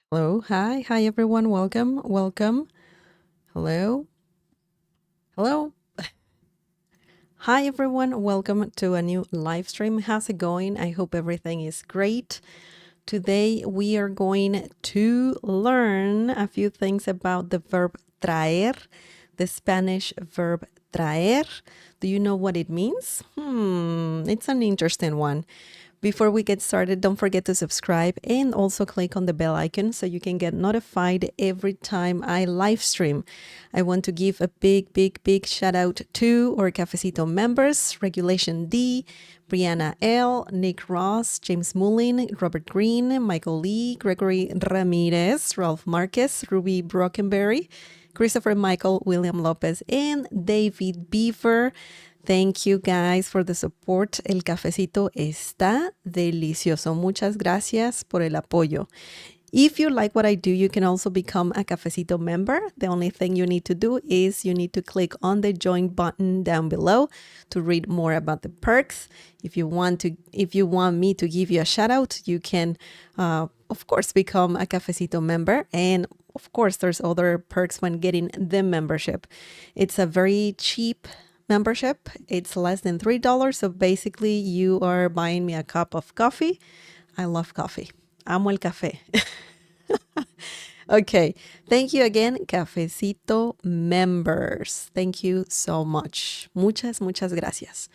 Hello, hi everyone. Welcome. Hello, hello. Hi everyone. Welcome to a new live stream. How's it going? I hope everything is great. Today we are going to learn a few things about the verb traer, the Spanish verb traer. Do you know what it means? It's an interesting one. Before we get started, don't forget to subscribe and also click on the bell icon so you can get notified every time I live stream. I want to give a big shout out to our Cafecito members, Regulation D, Brianna L, Nick Ross, James Mullin, Robert Green, Michael Lee, Gregory Ramirez, Ralph Marquez, Ruby Brockenberry, Christopher Michael, William Lopez, and David Beaver. Thank you guys for the support. El cafecito está delicioso. Muchas gracias por el apoyo. If you like what I do, you can also become a Cafecito member. The only thing you need to do is you need to click on the join button down below to read more about the perks. If you want me to give you a shout out, you can, of course, become a Cafecito member. And of course, there's other perks when getting the membership. It's a very cheap membership. It's less than $3. So basically, you are buying me a cup of coffee. I love coffee. Amo el café. Okay. Thank you again, Cafecito members. Thank you so much. Muchas gracias.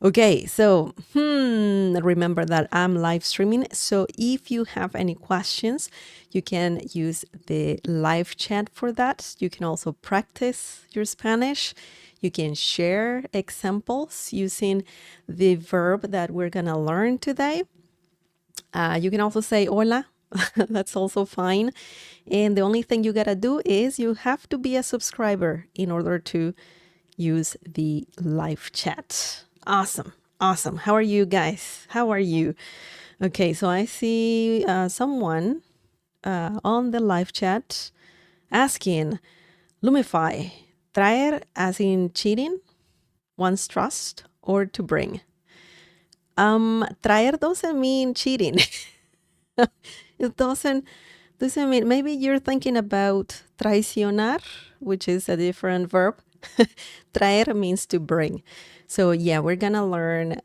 Okay, so remember that I'm live streaming. So if you have any questions, you can use the live chat for that. You can also practice your Spanish. You can share examples using the verb that we're going to learn today. You can also say hola. That's also fine. And the only thing you got to do is you have to be a subscriber in order to use the live chat. Awesome. How are you guys? How are you? Okay, so I see someone on the live chat asking, Lumify, traer as in cheating, one's trust, or to bring? Traer doesn't mean cheating. It doesn't mean, maybe you're thinking about traicionar, which is a different verb. Traer means to bring. So yeah, we're gonna learn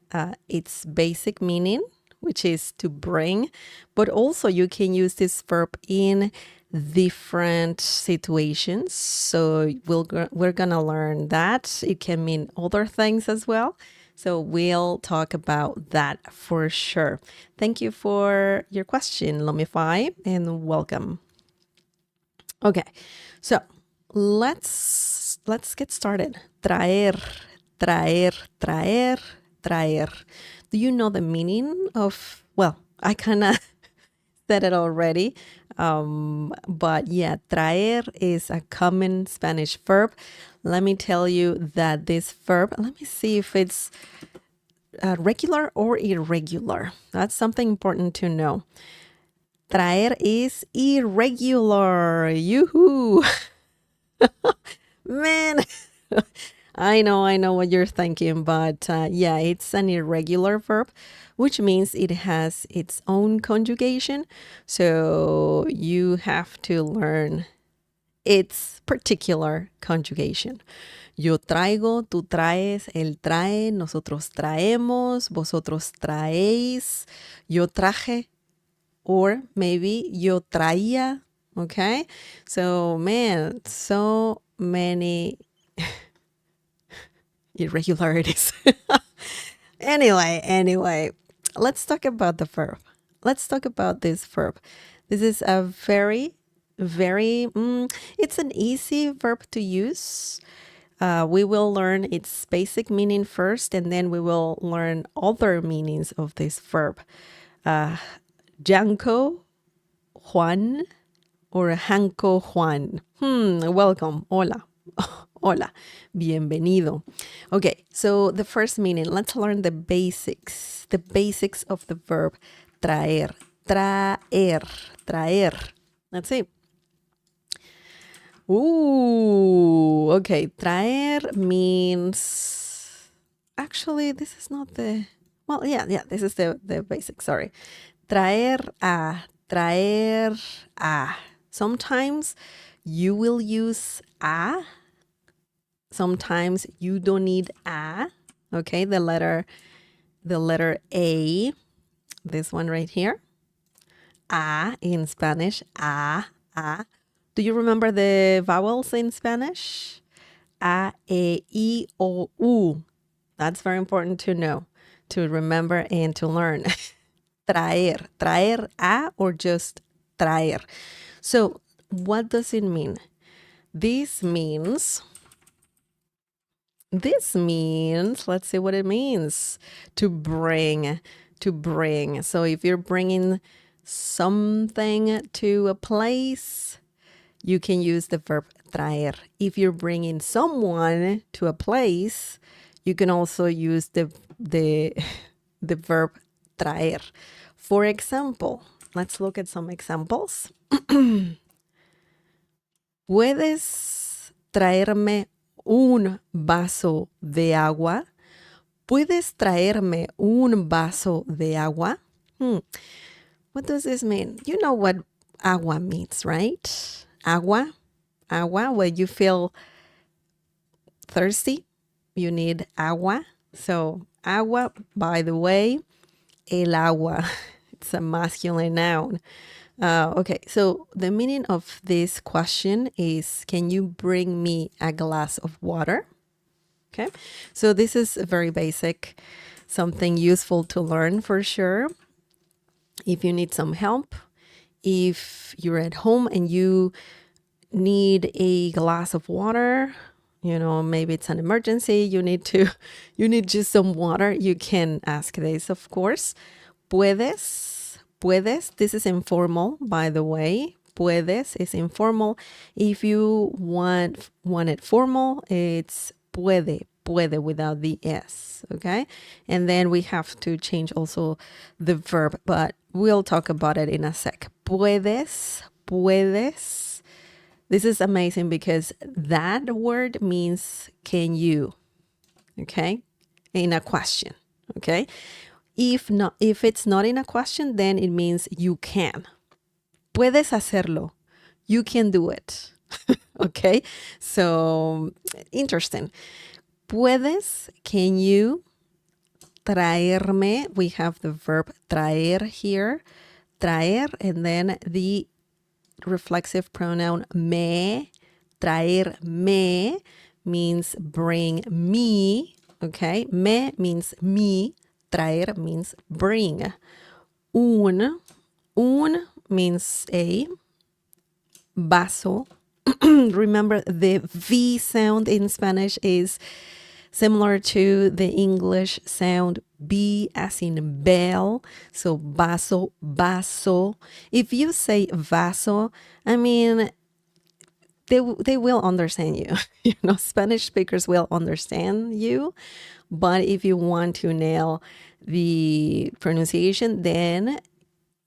its basic meaning, which is to bring, but also you can use this verb in different situations. So we're gonna learn that. It can mean other things as well. So we'll talk about that for sure. Thank you for your question, Lomify, and welcome. Okay, so let's get started. Traer, traer. Do you know the meaning of? Well, I kind of said it already, but yeah, traer is a common Spanish verb. Let me tell you that this verb. Let me see if it's regular or irregular. That's something important to know. Traer is irregular. Yoo-hoo! Man, I know what you're thinking, but yeah, it's an irregular verb, which means it has its own conjugation. So you have to learn its particular conjugation. Yo traigo, tú traes, él trae, nosotros traemos, vosotros traéis, yo traje, or maybe yo traía, okay? So, man, so many irregularities. Anyway, let's talk about the verb. Let's talk about this verb. This is a very, it's an easy verb to use. We will learn its basic meaning first, and then we will learn other meanings of this verb. Janko, Juan, or Hanko Juan. Welcome. Hola. Hola. Bienvenido. Okay, so the first meaning, let's learn the basics. The basics of the verb traer. Traer. Let's see. Ooh, okay. Traer means, actually, this is not the, well, yeah, this is the basic, sorry. Traer, traer a. Sometimes you will use a. Sometimes you don't need a. Okay, the letter A, this one right here. A in Spanish, a. Do you remember the vowels in Spanish? A, E, I, O, U. That's very important to know, to remember and to learn. Traer. Traer a or just traer. So what does it mean? This means, let's see what it means. To bring. So if you're bringing something to a place, you can use the verb traer. If you're bringing someone to a place, you can also use the verb traer. For example, let's look at some examples. ¿Puedes traerme un vaso de agua? ¿Puedes traerme un vaso de agua? What does this mean? You know what agua means, right? Agua, when you feel thirsty, you need agua. So agua, by the way, el agua. It's a masculine noun. Okay, so the meaning of this question is, can you bring me a glass of water? Okay, so this is very basic, something useful to learn for sure. If you need some help, if you're at home and you need a glass of water, you know, maybe it's an emergency, you need just some water, you can ask this, of course. Puedes, this is informal, by the way. Puedes is informal. If you want it formal, it's puede without the S, okay? And then we have to change also the verb, but we'll talk about it in a sec. Puedes. This is amazing because that word means can you, okay? In a question, okay? If it's not in a question, then it means you can. Puedes hacerlo. You can do it. Okay? So, interesting. Puedes, can you, traerme, we have the verb traer here. Traer, and then the reflexive pronoun me. Traerme means bring me. Okay? Me means me. Traer means bring. Un means a vaso. Remember, the V sound in Spanish is similar to the English sound B as in bell. So vaso. If you say vaso, I mean, they will understand you. You know, Spanish speakers will understand you. But if you want to nail the pronunciation, then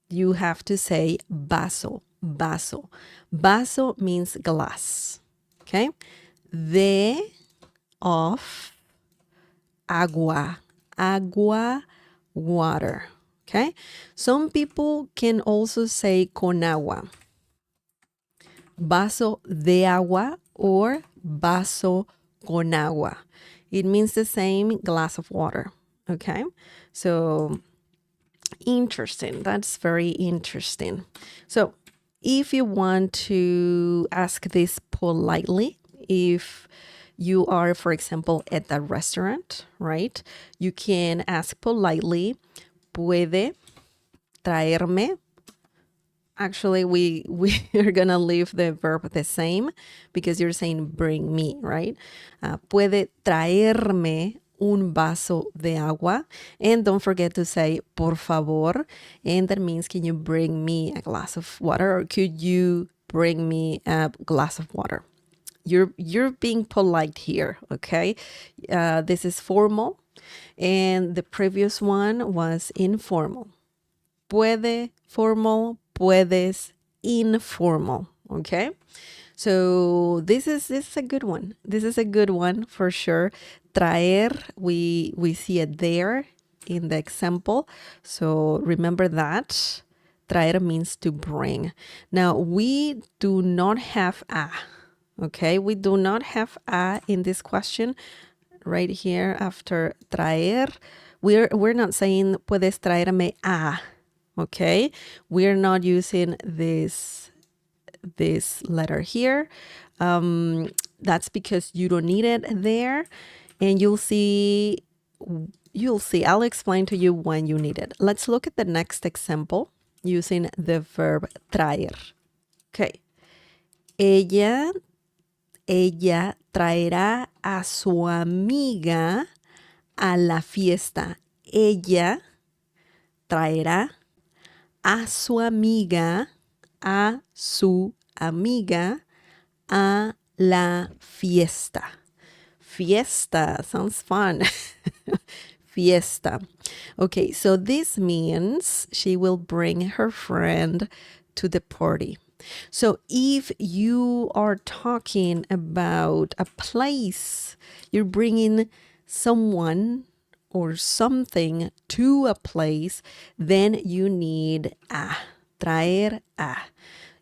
you have to say vaso. Vaso means glass. Okay? Of agua. Water. Okay? Some people can also say con agua. Vaso de agua or vaso con agua. It means the same, glass of water. Okay? So, interesting. That's very interesting. So, if you want to ask this politely, if you are, for example, at a restaurant, right? You can ask politely, puede traerme. Actually, we are going to leave the verb the same because you're saying bring me, right? Puede traerme un vaso de agua. And don't forget to say por favor. And that means, can you bring me a glass of water? Or could you bring me a glass of water? You're being polite here, okay? This is formal. And the previous one was informal. Puede, formal. Puedes, informal. Okay? So this is a good one. This is a good one for sure. Traer, we see it there in the example. So remember that. traer means to bring. Now, we do not have a, okay? We do not have a in this question right here after traer. We're not saying puedes traerme a, okay? We're not using this letter here. That's because you don't need it there, and you'll see, I'll explain to you when you need it. Let's look at the next example using the verb traer. Okay. Ella traerá a su amiga a la fiesta. Ella traerá a su amiga a la fiesta. Fiesta sounds fun. Fiesta. Okay, so this means she will bring her friend to the party. So if you are talking about a place, you're bringing someone or something to a place, then you need a, traer a.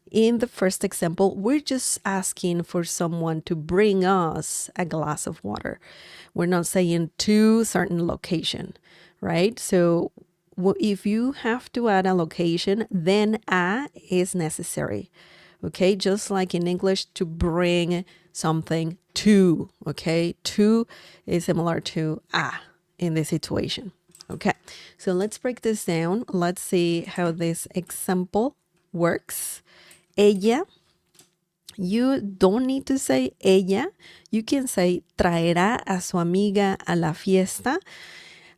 In the first example, we're just asking for someone to bring us a glass of water. We're not saying to certain location, right? So if you have to add a location, then a is necessary, okay? Just like in English, to bring something to, okay? To is similar to a in this situation, okay? So let's break this down. Let's see how this example works. Ella, you don't need to say ella. You can say traerá a su amiga a la fiesta.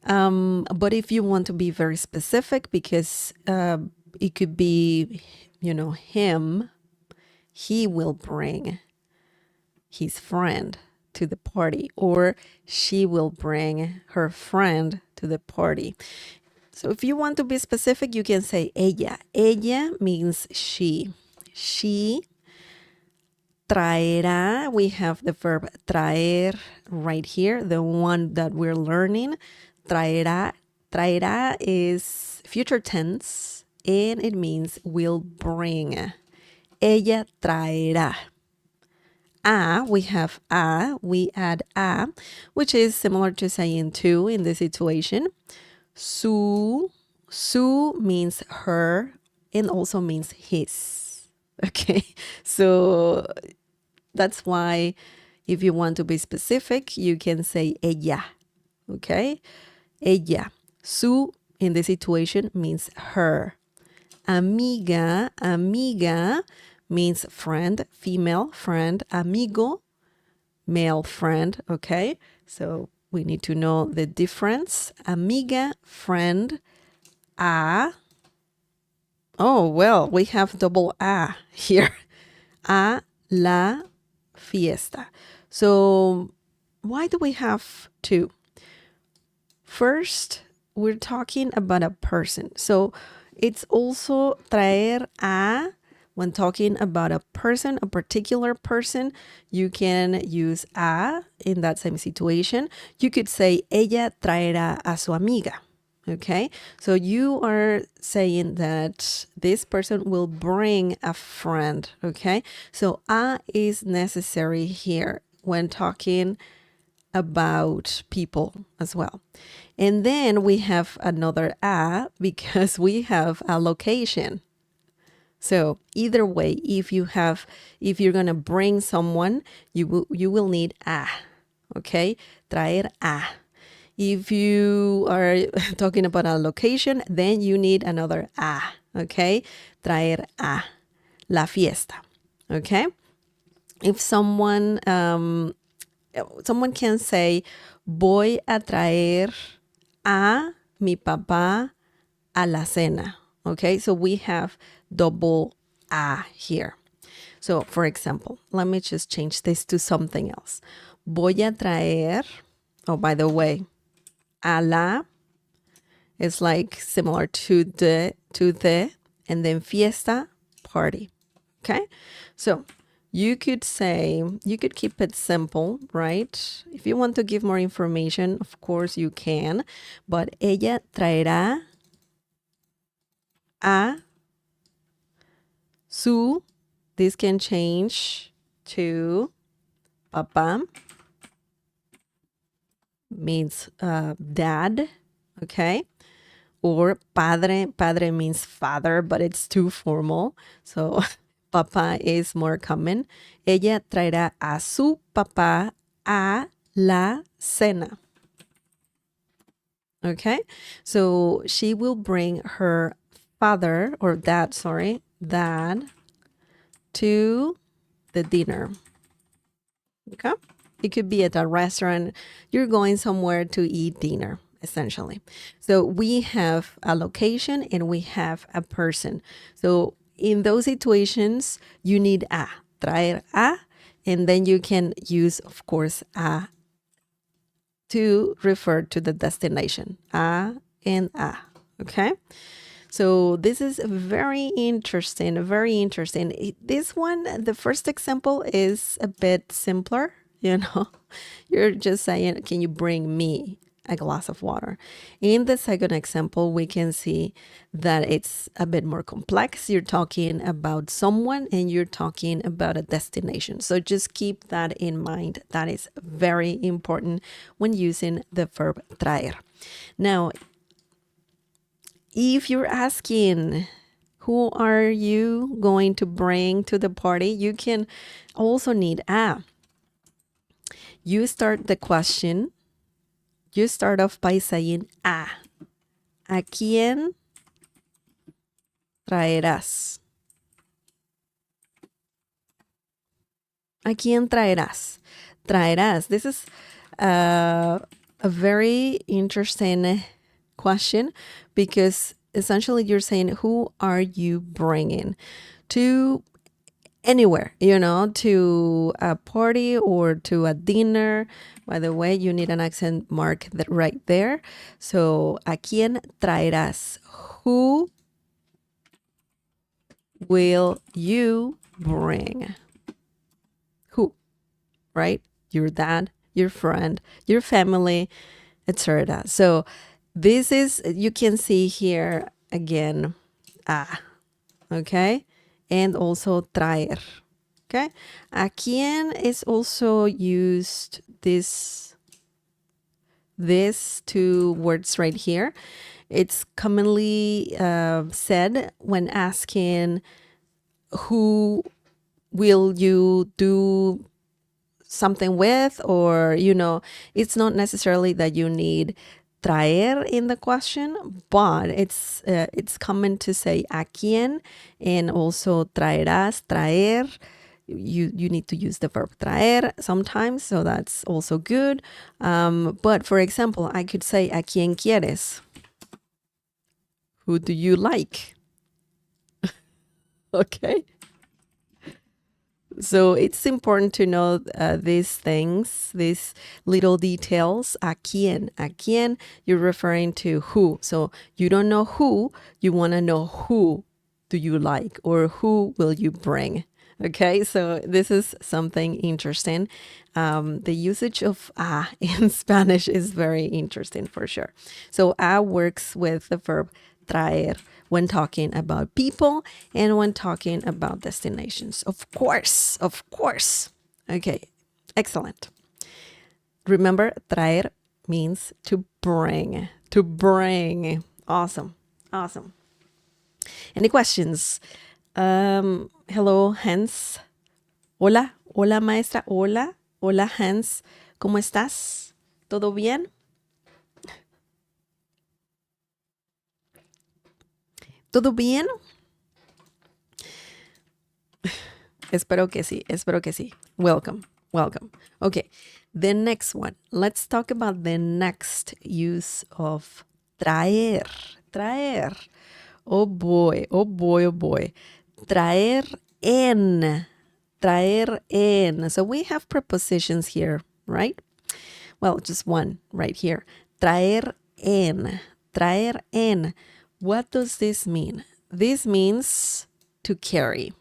But if you want to be very specific, because it could be, him, he will bring his friend to the party, or she will bring her friend to the party. So if you want to be specific, you can say ella. Ella means she. She traerá, we have the verb traer right here, the one that we're learning. Traerá. Traerá is future tense, and it means will bring. Ella traerá. A, we have a, we add a, which is similar to saying to in this situation. Su means her and also means his. Okay, so that's why if you want to be specific, you can say ella. Okay, ella. Su in this situation means her. Amiga means friend, female friend. Amigo, male friend. Okay, so we need to know the difference. Amiga, friend. A. Oh, well, we have double A here. A la fiesta. So why do we have two? First, we're talking about a person. So it's also traer a. When talking about a person, a particular person, you can use a in that same situation. You could say, ella traerá a su amiga. Okay, so you are saying that this person will bring a friend. Okay, so a is necessary here when talking about people as well. And then we have another a because we have a location. So either way, if you're gonna bring someone, you will need a. Okay, traer a. If you are talking about a location, then you need another a, okay? Traer a, la fiesta, okay? If someone can say, voy a traer a mi papá a la cena, okay? So we have double a here. So for example, let me just change this to something else. Voy a traer, oh, by the way, a la is like similar to the, and then fiesta, party. Okay, so you could keep it simple, right? If you want to give more information, of course you can, but ella traerá a Su, this can change to papa, means dad, okay? Or padre, padre means father, but it's too formal. So papá is more common. Ella traerá a su papá a la cena. Okay, so she will bring her father or dad, dad to the dinner. Okay, it could be at a restaurant. You're going somewhere to eat dinner, essentially. So we have a location and we have a person. So in those situations, you need a, traer a, and then you can use, of course, a to refer to the destination. A and a. Okay. So this is very interesting, very interesting. This one, the first example is a bit simpler, you know. You're just saying, can you bring me a glass of water? In the second example, we can see that it's a bit more complex. You're talking about someone and you're talking about a destination. So just keep that in mind. That is very important when using the verb traer. Now, if you're asking, who are you going to bring to the party? You can also need a. You start the question. You start off by saying a. ¿A quién traerás? ¿A quién traerás? Traerás. This is a very interesting question because essentially you're saying, who are you bringing to anywhere, you know, to a party or to a dinner? By the way, you need an accent mark right there. So, ¿a quién traerás? Who will you bring? Who, right? Your dad, your friend, your family, etc. So this is, you can see here again, okay? And also traer, okay? ¿A quién is also used these two words right here. It's commonly said when asking, who will you do something with, or, you know, it's not necessarily that you need traer in the question, but it's common to say a quién and also traerás, traer. You need to use the verb traer sometimes, so that's also good. But for example, I could say a quién quieres? Who do you like? Okay. So it's important to know these things, these little details. ¿A quién? ¿A quién? You're referring to who. So you don't know who, you want to know who do you like or who will you bring. Okay, so this is something interesting. The usage of a in Spanish is very interesting for sure. So a works with the verb traer when talking about people and when talking about destinations. Of course, of course. Okay, excellent. Remember, traer means to bring, to bring. Awesome, awesome. Any questions? Hello, Hans. Hola, hola, maestra. Hola, hola, Hans. ¿Cómo estás? ¿Todo bien? ¿Todo bien? Espero que sí, espero que sí. Welcome, welcome. Okay, the next one. Let's talk about the next use of traer. Traer. Oh boy, oh boy, oh boy. Traer en. Traer en. So we have prepositions here, right? Well, just one right here. Traer en. Traer en. What does this mean? This means to carry.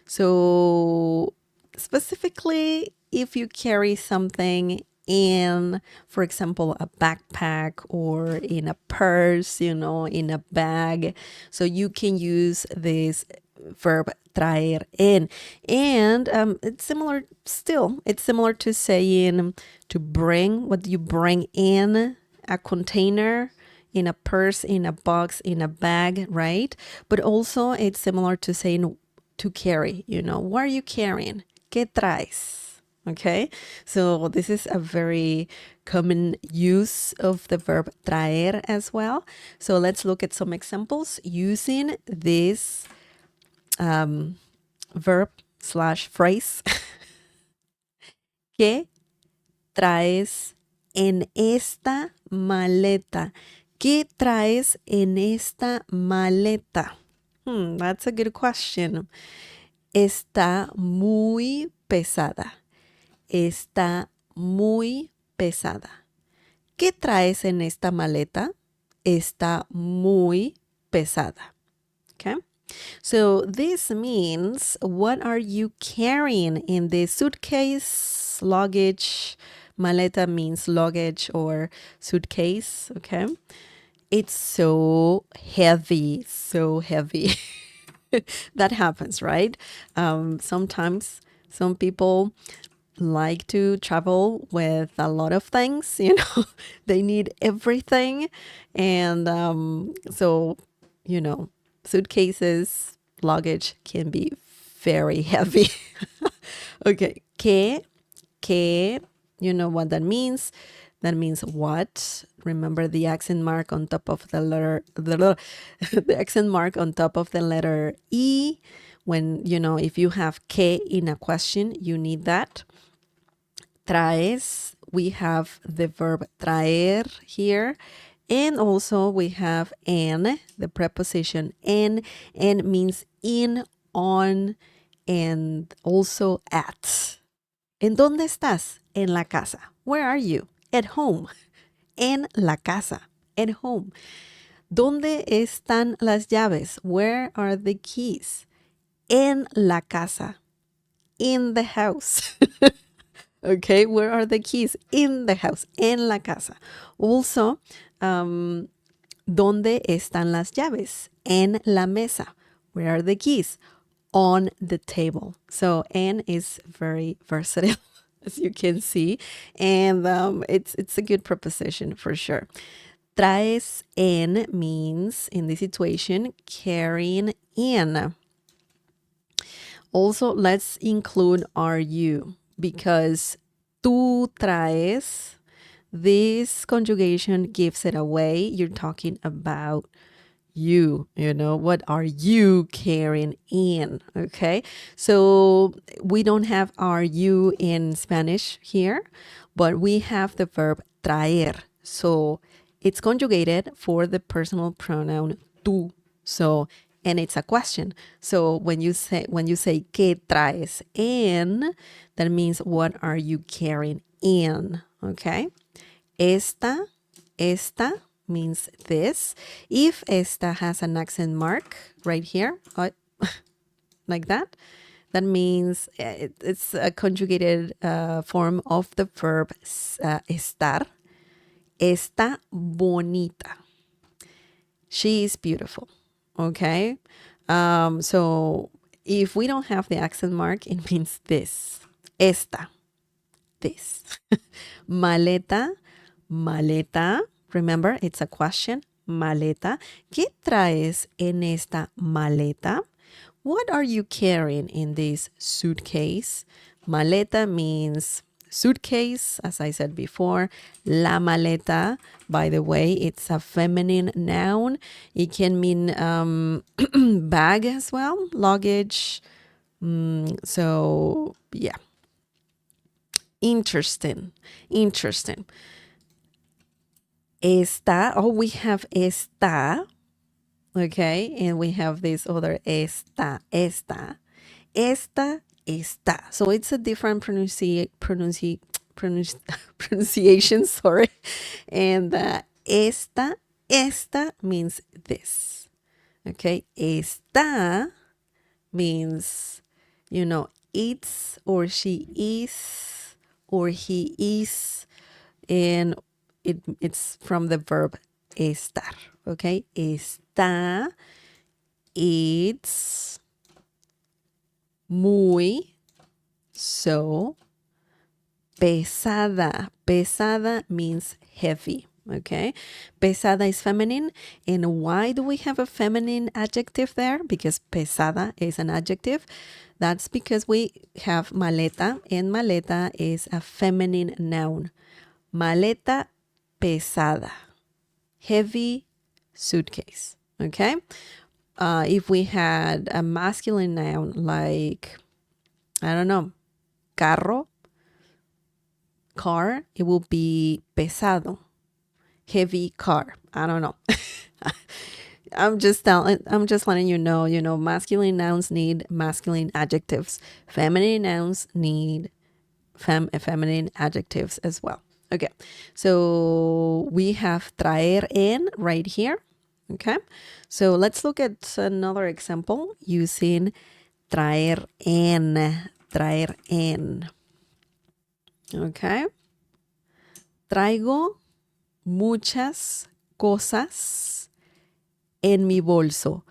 So specifically, if you carry something in, for example, a backpack or in a purse, in a bag. So you can use this verb traer en. And it's similar to saying to bring. What do you bring in a container, in a purse, in a box, in a bag, right? But also it's similar to saying to carry, what are you carrying? ¿Qué traes? Okay, so this is a very common use of the verb traer as well. So let's look at some examples using this verb / phrase. ¿Qué traes en esta maleta? ¿Qué traes en esta maleta? That's a good question. Está muy pesada. Está muy pesada. ¿Qué traes en esta maleta? Está muy pesada. Okay? So this means, what are you carrying in the suitcase, luggage? Maleta means luggage or suitcase, okay? It's so heavy, so heavy. That happens, right? Sometimes some people like to travel with a lot of things, they need everything. And so, suitcases, luggage can be very heavy. Okay, que, you know what that means? That means what? Remember the accent mark on top of the letter, the accent mark on top of the letter E. When, if you have que in a question, you need that. Traes, we have the verb traer here. And also we have en, the preposition en means in, on, and also at. ¿En dónde estás? En la casa. Where are you? At home. En la casa. At home. ¿Dónde están las llaves? Where are the keys? En la casa. In the house. Okay, where are the keys? In the house. En la casa. Also, ¿dónde están las llaves? En la mesa. Where are the keys? On the table. So en is very versatile, as you can see, and it's a good preposition for sure. Traes en means, in this situation, carrying in. Also, let's include are you, because tú traes, this conjugation gives it away. You're talking about you, what are you carrying in? Okay, so we don't have are you in Spanish here, but we have the verb traer. So it's conjugated for the personal pronoun tú. So, and it's a question. So when you say ¿qué traes en? That means what are you carrying in? Okay, esta means this. If esta has an accent mark right here, like that means it's a conjugated form of the verb estar. Está bonita. She is beautiful. Okay. So if we don't have the accent mark, it means this. Esta. This. Maleta. Remember, it's a question. Maleta. ¿Qué traes en esta maleta? What are you carrying in this suitcase? Maleta means suitcase, as I said before. La maleta, by the way, it's a feminine noun. It can mean bag as well, luggage. So, yeah. Interesting. Esta, we have esta, okay, and we have this other esta. So it's a different pronunciation, sorry. And esta means this, okay. Esta means, it's or she is or he is, and it's from the verb estar, okay? Está, it's muy, so pesada. Pesada means heavy, okay? Pesada is feminine. And why do we have a feminine adjective there? Because pesada is an adjective. That's because we have maleta, and maleta is a feminine noun. Maleta pesada, heavy suitcase, okay? If we had a masculine noun like, I don't know, carro, car, it will be pesado, heavy car. I don't know. I'm just letting you know, masculine nouns need masculine adjectives. Feminine nouns need feminine adjectives as well. Okay, so we have traer en right here. Okay, so let's look at another example using traer en. Traer en. Okay, traigo muchas cosas en mi bolso.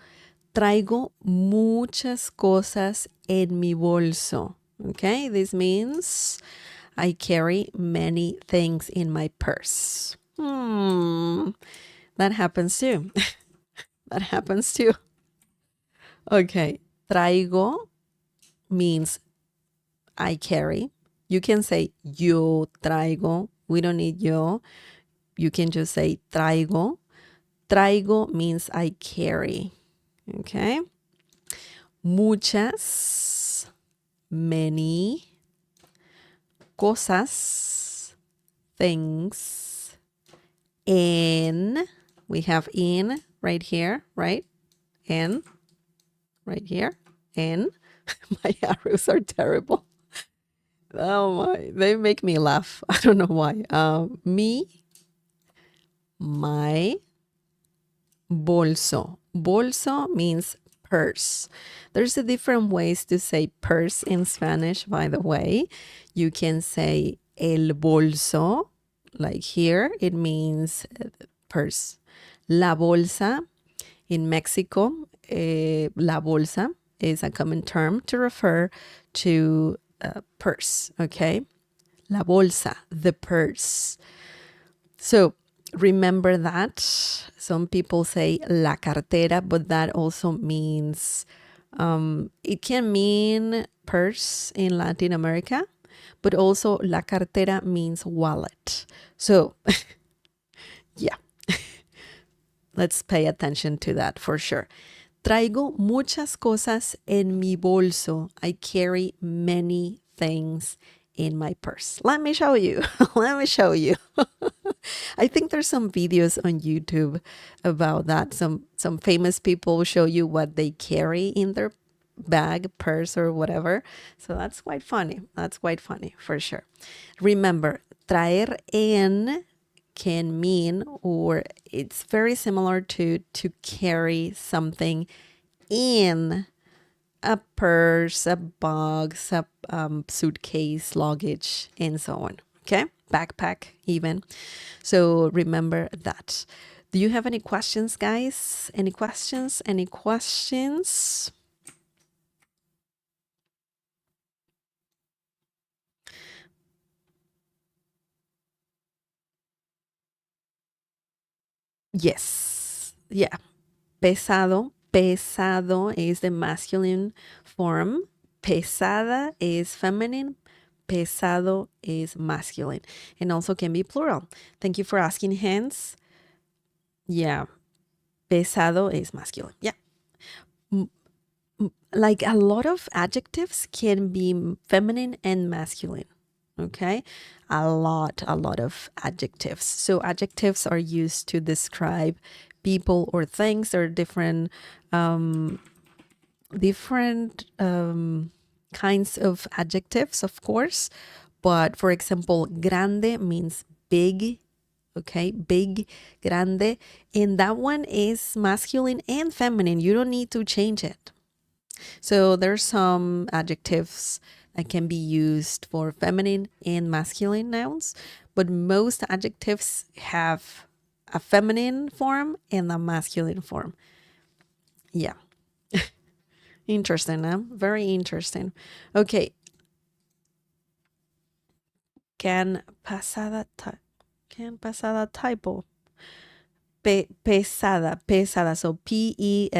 Traigo muchas cosas en mi bolso. Okay, this means I carry many things in my purse. That happens too. That happens too. Okay, traigo means I carry. You can say yo traigo. We don't need yo. You can just say traigo. Traigo means I carry. Okay. Muchas, many, cosas, things, en, we have in right here, right? En, right here, en. My arrows are terrible. Oh my, they make me laugh. I don't know why. Me, my, bolso. Bolso means purse. There's a different ways to say purse in Spanish, by the way. You can say el bolso, like here, it means purse. La bolsa, in Mexico, la bolsa is a common term to refer to purse, okay? La bolsa, the purse. So remember that. Some people say la cartera, but that also means, it can mean purse in Latin America, but also la cartera means wallet. So yeah, let's pay attention to that for sure. Traigo muchas cosas en mi bolso. I carry many things in my purse. Let me show you. Let me show you. I think there's some videos on YouTube about that. Some famous people show you what they carry in their bag, purse, or whatever. So that's quite funny. That's quite funny for sure. Remember, traer en can mean, or it's very similar to carry something in a purse, a box, a suitcase, luggage, and so on. Okay, backpack even. So remember that. Do you have any questions, guys? Any questions? Any questions? Yes. Yeah. Pesado. Pesado is the masculine form. Pesada is feminine. Pesado is masculine, and also can be plural. Thank you for asking, Hans. Yeah. Pesado is masculine. Yeah. Like a lot of adjectives can be feminine and masculine. Okay, a lot of adjectives. So adjectives are used to describe people or things, or different kinds of adjectives, of course. But for example, grande means big. Okay, big, grande, and that one is masculine and feminine. You don't need to change it. So there's some adjectives that can be used for feminine and masculine nouns, but most adjectives have a feminine form and a masculine form. Yeah. Interesting, huh? Very interesting. Okay. Can pasada typo. Pesada. So Pesada.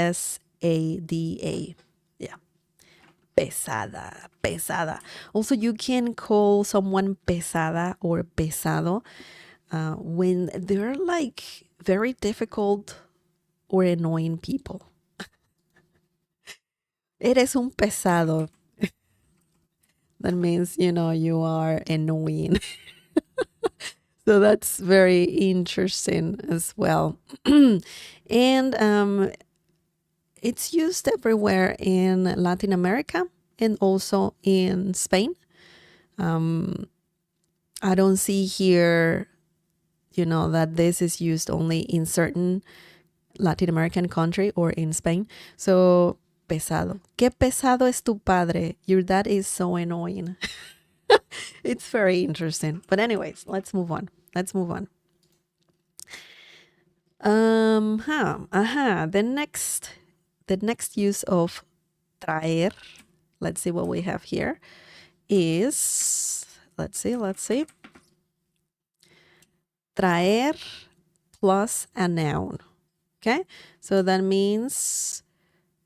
Yeah. Pesada. Also, you can call someone pesada or pesado when they're like very difficult or annoying people. Eres un pesado. That means, you are annoying. So that's very interesting as well. And it's used everywhere in Latin America and also in Spain. I don't see here, that this is used only in certain Latin American country or in Spain. So, pesado. Qué pesado es tu padre. Your dad is so annoying. It's very interesting. But anyways, let's move on. The next use of traer, let's see what we have here, is, let's see, traer plus a noun. Okay, so that means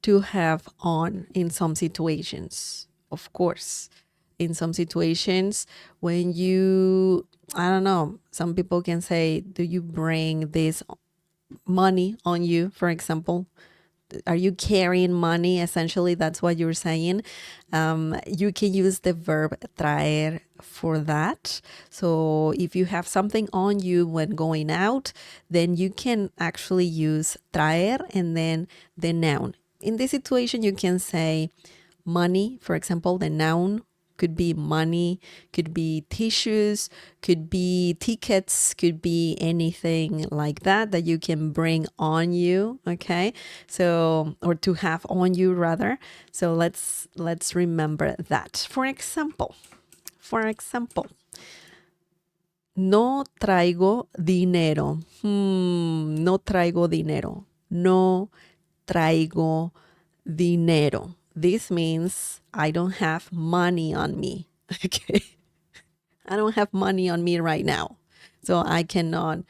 to have on in some situations, of course. In some situations, when I don't know, some people can say, do you bring this money on you, for example? Are you carrying money? Essentially, that's what you're saying. You can use the verb traer for that. So if you have something on you when going out, then you can actually use traer and then the noun. In this situation, you can say money, for example, the noun could be money, could be tissues, could be tickets, could be anything like that you can bring on you. Okay, so, or to have on you rather. So let's remember that. For example, no traigo dinero. No traigo dinero. No traigo dinero. This means I don't have money on me. Okay. I don't have money on me right now. So I cannot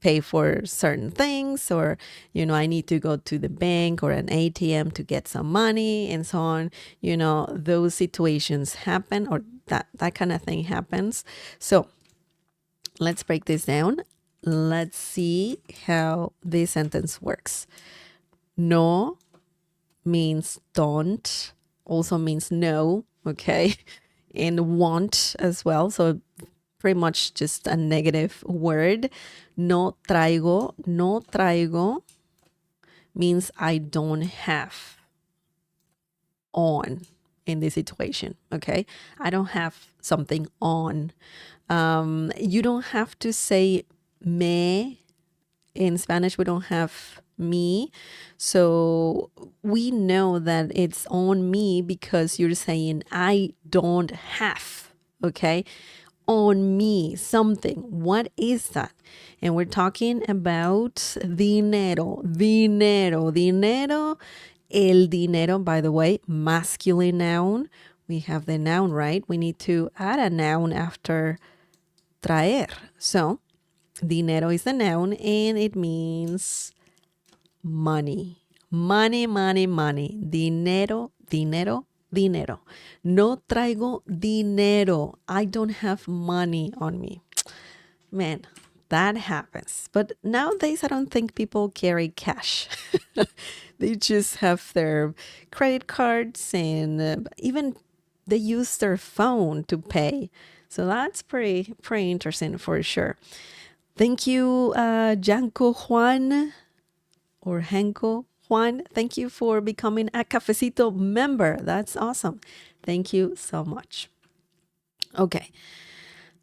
pay for certain things, or, I need to go to the bank or an ATM to get some money and so on. Those situations happen, or that kind of thing happens. So let's break this down. Let's see how this sentence works. No means don't, also means no, okay? And want as well. So pretty much just a negative word. No traigo means I don't have on in this situation, okay? I don't have something on. You don't have to say me. In Spanish, we don't have me. So we know that it's on me because you're saying I don't have, okay? On me, something. What is that? And we're talking about dinero. El dinero, by the way, masculine noun. We have the noun, right? We need to add a noun after traer. So dinero is the noun and it means money. Money. Dinero. No traigo dinero. I don't have money on me. Man, that happens. But nowadays, I don't think people carry cash. They just have their credit cards and even they use their phone to pay. So that's pretty interesting for sure. Thank you, Janko Juan or Henko Juan. Thank you for becoming a Cafecito member. That's awesome. Thank you so much. Okay.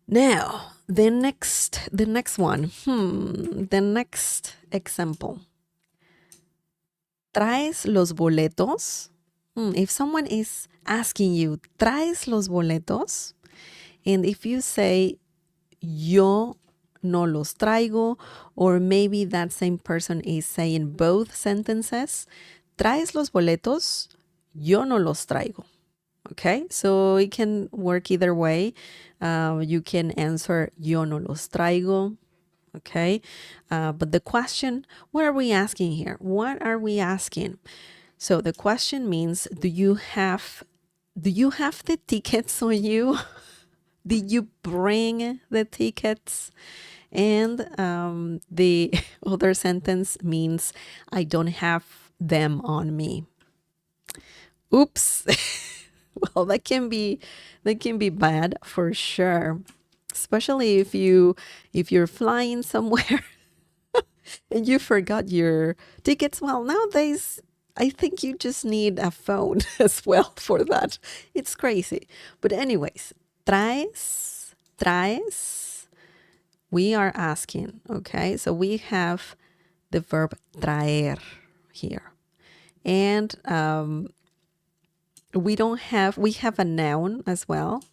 Now, the next one. The next example. ¿Traes los boletos? If someone is asking you, ¿traes los boletos? And if you say, yo no los traigo, or maybe that same person is saying both sentences, ¿traes los boletos? Yo no los traigo. Okay, so it can work either way. You can answer, yo no los traigo. Okay, but the question, what are we asking here? What are we asking? So the question means, do you have the tickets on you? Did you bring the tickets? And the other sentence means, I don't have them on me. Oops. Well, that can be bad for sure, especially if you're flying somewhere and you forgot your tickets. Well, nowadays I think you just need a phone as well for that. It's crazy. But anyways, traes. We are asking, okay? So we have the verb traer here. And we have a noun as well,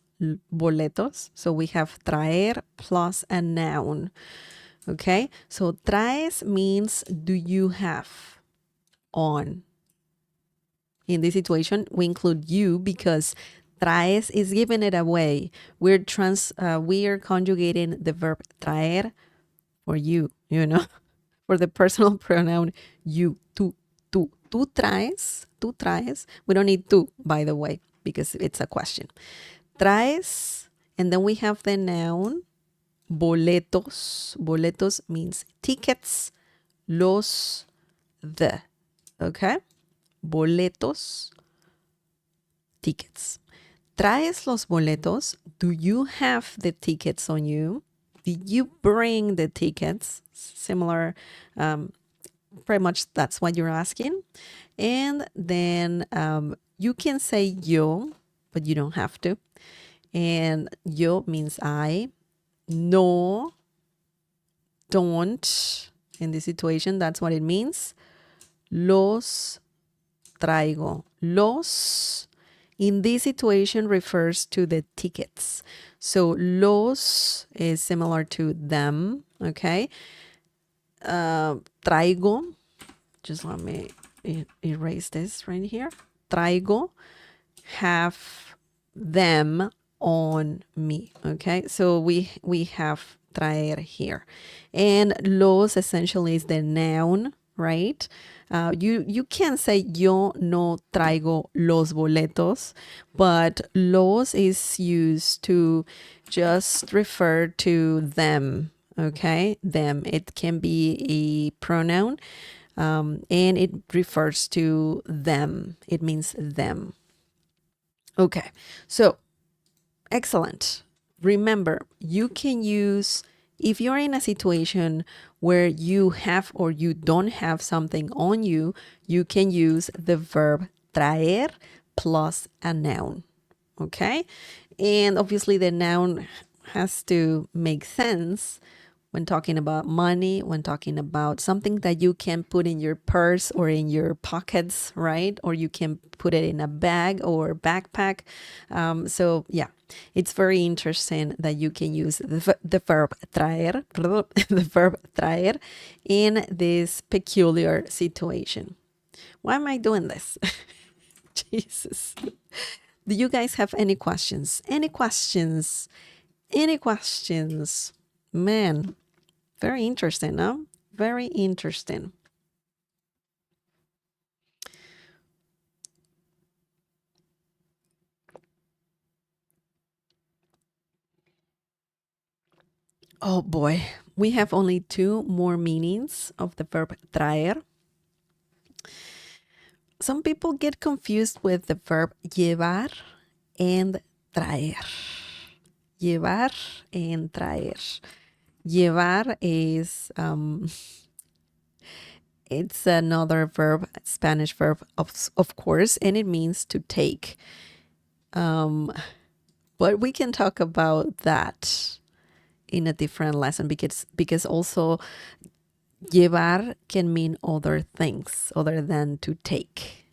boletos. So we have traer plus a noun. Okay, so traes means, do you have on? In this situation, we include you because traes is giving it away. We are conjugating the verb traer for you, for the personal pronoun you, tú traes. We don't need tú, by the way, because it's a question. Traes, and then we have the noun boletos. Boletos means tickets, okay? Boletos, tickets. ¿Traes los boletos? Do you have the tickets on you? Did you bring the tickets? Similar, pretty much that's what you're asking. And then you can say yo, but you don't have to. And yo means I. No, don't. In this situation, that's what it means. Los traigo. Los, in this situation, refers to the tickets. So los is similar to them, okay? Traigo, just let me erase this right here. Traigo, have them on me, okay? So we have traer here. And los essentially is the noun, right? You can say yo no traigo los boletos, but los is used to just refer to them, okay? Them. It can be a pronoun, and it refers to them. It means them. Okay, so excellent. Remember, you can use, if you're in a situation where you have or you don't have something on you, you can use the verb traer plus a noun, okay? And obviously the noun has to make sense when talking about money, when talking about something that you can put in your purse or in your pockets, right? Or you can put it in a bag or backpack. So yeah, it's very interesting that you can use the verb traer, the verb traer in this peculiar situation. Why am I doing this? Jesus. Do you guys have any questions? Any questions? Any questions? Man, very interesting, huh? Very interesting. Oh boy, we have only two more meanings of the verb traer. Some people get confused with the verb llevar and traer. Llevar and traer. Llevar is it's another verb, Spanish verb, of course, and it means to take. But we can talk about that in a different lesson because also llevar can mean other things other than to take.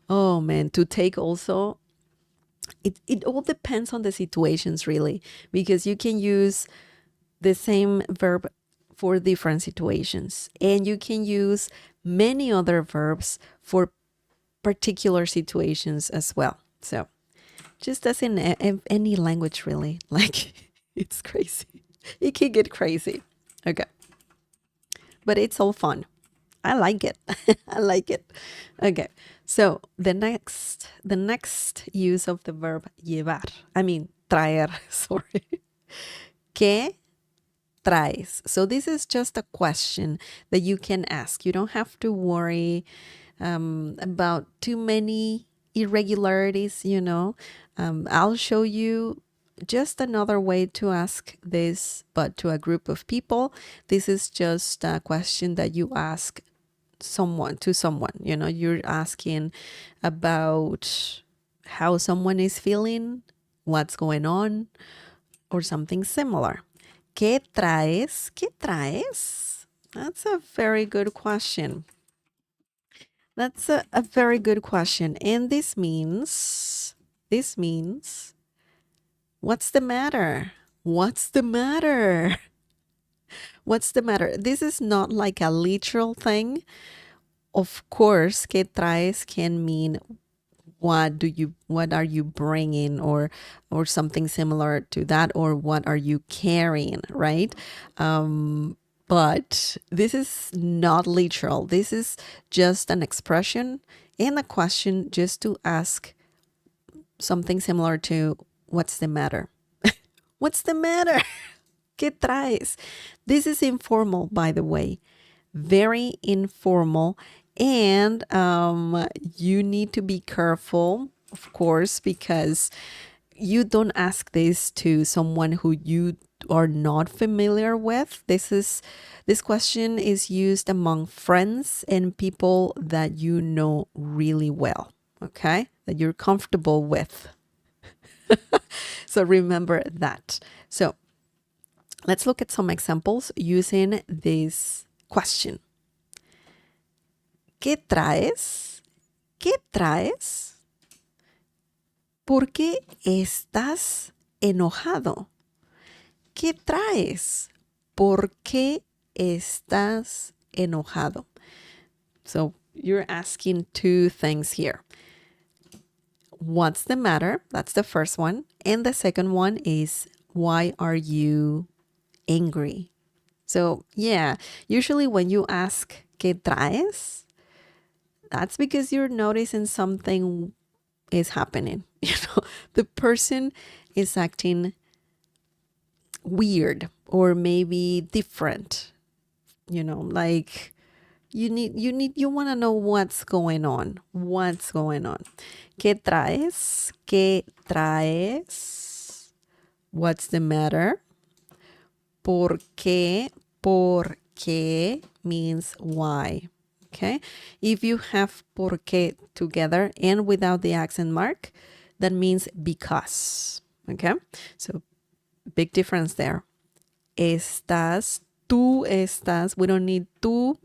Oh man, to take also, it all depends on the situations really, because you can use the same verb for different situations, and you can use many other verbs for particular situations as well. So just as in any language really, like it's crazy. It can get crazy. Okay. But it's all fun. I like it. I like it. Okay. So the next use of the verb llevar. I mean traer, sorry. ¿Qué traes? So this is just a question that you can ask. You don't have to worry about too many irregularities, you know. I'll show you just another way to ask this, but to a group of people. This is just a question that you ask someone to someone, you know, you're asking about how someone is feeling, what's going on, or something similar. ¿Qué traes? ¿Qué traes? That's a very good question. That's a very good question. And this means, what's the matter? What's the matter? What's the matter? This is not like a literal thing. Of course, ¿qué traes can mean what are you bringing, or something similar to that, or what are you carrying, right? But this is not literal. This is just an expression and a question just to ask something similar to what's the matter? What's the matter? ¿Qué traes? This is informal, by the way, very informal. And you need to be careful, of course, because you don't ask this to someone who you are not familiar with. This question is used among friends and people that you know really well, okay? That you're comfortable with. So remember that. So let's look at some examples using this question. ¿Qué traes? ¿Qué traes? ¿Por qué estás enojado? ¿Qué traes? ¿Por qué estás enojado? So you're asking two things here. What's the matter? That's the first one. And the second one is, why are you angry? So yeah, usually when you ask ¿qué traes? That's because you're noticing something is happening. You know, the person is acting weird or maybe different. You know, like you want to know what's going on. What's going on? ¿Qué traes? ¿Qué traes? What's the matter? ¿Por qué? ¿Por qué means why. Okay. If you have por qué together and without the accent mark, that means because. Okay. So big difference there. Estás, tú estás. We don't need tú.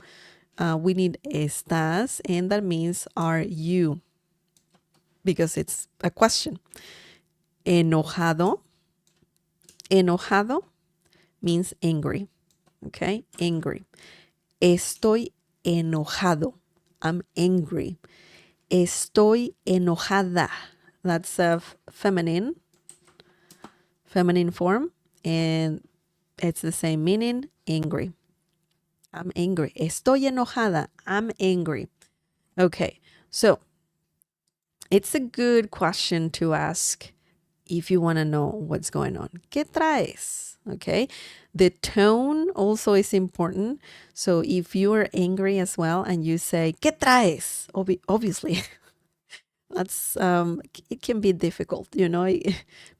We need estás, and that means are you, because it's a question. Enojado. Enojado means angry. Okay. Angry. Estoy enojado. I'm angry. Estoy enojada. That's a feminine form, and it's the same meaning, angry. I'm angry. Estoy enojada. I'm angry. Okay, so it's a good question to ask if you want to know what's going on. ¿Qué traes? Okay, the tone also is important. So if you are angry as well and you say ¿Qué traes? Obviously, that's it can be difficult, you know.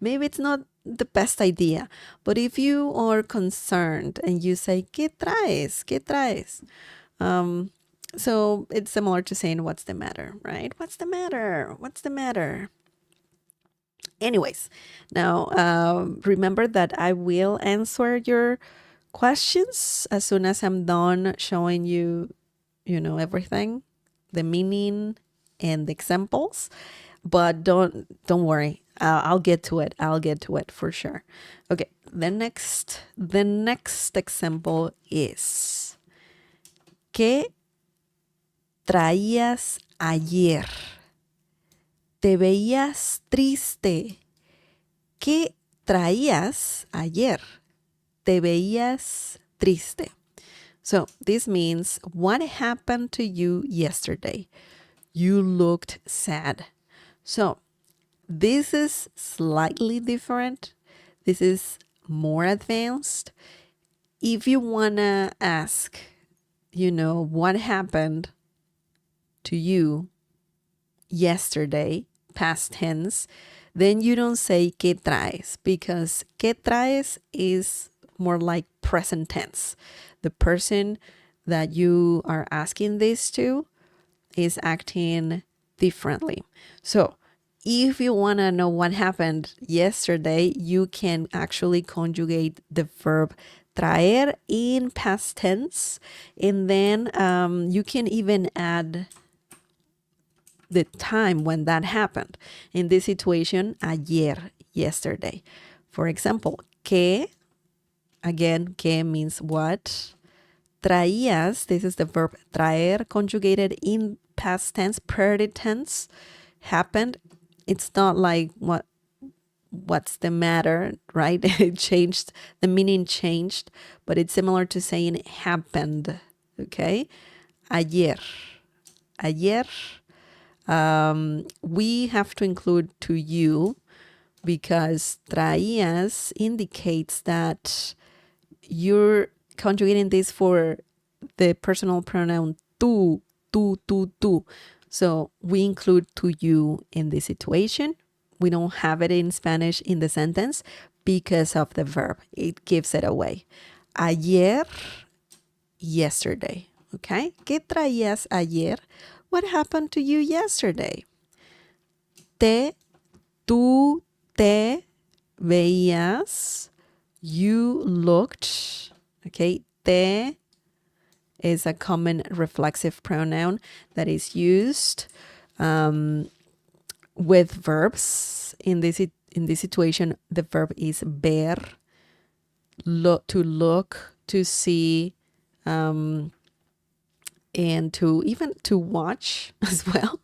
Maybe it's not the best idea, but if you are concerned and you say ¿Qué traes? ¿Qué traes? So it's similar to saying what's the matter, right? What's the matter? What's the matter? Anyways, now remember that I will answer your questions as soon as I'm done showing you, you know, everything, the meaning and the examples, but don't worry. I'll get to it. I'll get to it for sure. Okay, the next example is ¿Qué traías ayer? Te veías triste. ¿Qué traías ayer? Te veías triste. So this means what happened to you yesterday? You looked sad. So this is slightly different. This is more advanced. If you want to ask, what happened to you yesterday, past tense, then you don't say ¿Qué traes? Because ¿Qué traes? Is more like present tense. The person that you are asking this to is acting differently. So if you want to know what happened yesterday, you can actually conjugate the verb traer in past tense. And then you can even add the time when that happened. In this situation, ayer, yesterday. For example, ¿qué? Again, ¿qué means what? Traías, this is the verb traer conjugated in past tense, present tense, happened. It's not like what's the matter, right? It changed, the meaning changed, but it's similar to saying happened, okay? Ayer. We have to include to you because traías indicates that you're conjugating this for the personal pronoun tú. So we include to you in this situation. We don't have it in Spanish in the sentence because of the verb. It gives it away. Ayer, yesterday. Okay? ¿Qué traías ayer? What happened to you yesterday? Tú te veías. You looked. Okay? Te is a common reflexive pronoun that is used with verbs. In this situation, the verb is ver, to look, to see, and to watch as well.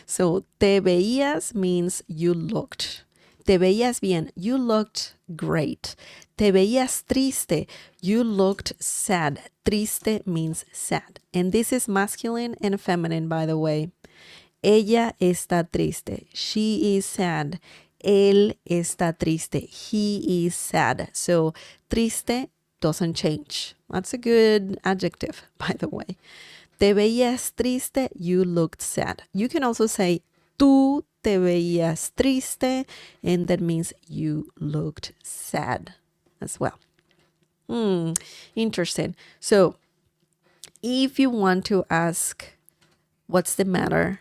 So te veías means you looked. Te veías bien, you looked great. Te veías triste, you looked sad. Triste means sad. And this is masculine and feminine, by the way. Ella está triste. She is sad. Él está triste. He is sad. So triste doesn't change. That's a good adjective, by the way. Te veías triste, you looked sad. You can also say tú te veías triste, and that means you looked sad as well. Interesting. So if you want to ask what's the matter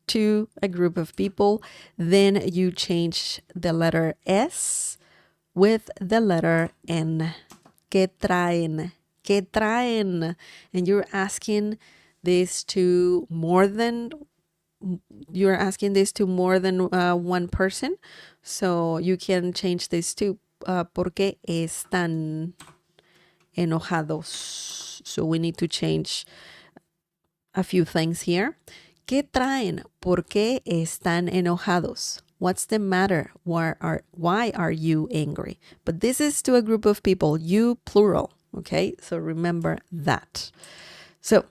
to a group of people, then you change the letter S with the letter N. ¿Qué traen? ¿Qué traen? And you're asking this to more than one person. So you can change this to ¿Por qué están enojados? So we need to change a few things here. ¿Qué traen? ¿Por qué están enojados? What's the matter? Why are you angry? But this is to a group of people, you plural, okay? So remember that. So,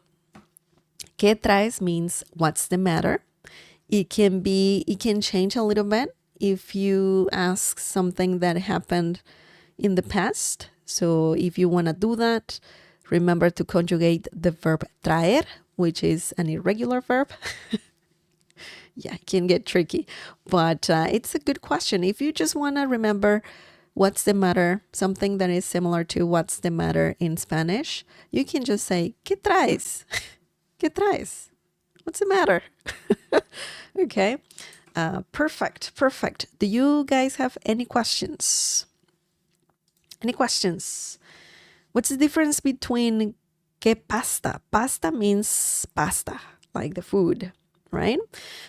¿qué traes? Means what's the matter? It can change a little bit if you ask something that happened in the past. So if you want to do that, remember to conjugate the verb traer, which is an irregular verb. Yeah, it can get tricky, but it's a good question. If you just want to remember what's the matter, something that is similar to what's the matter in Spanish, you can just say, ¿Qué traes? ¿Qué traes? What's the matter? Okay, perfect. Do you guys have any questions? Any questions? What's the difference between ¿Qué pasta? Pasta means pasta, like the food, right?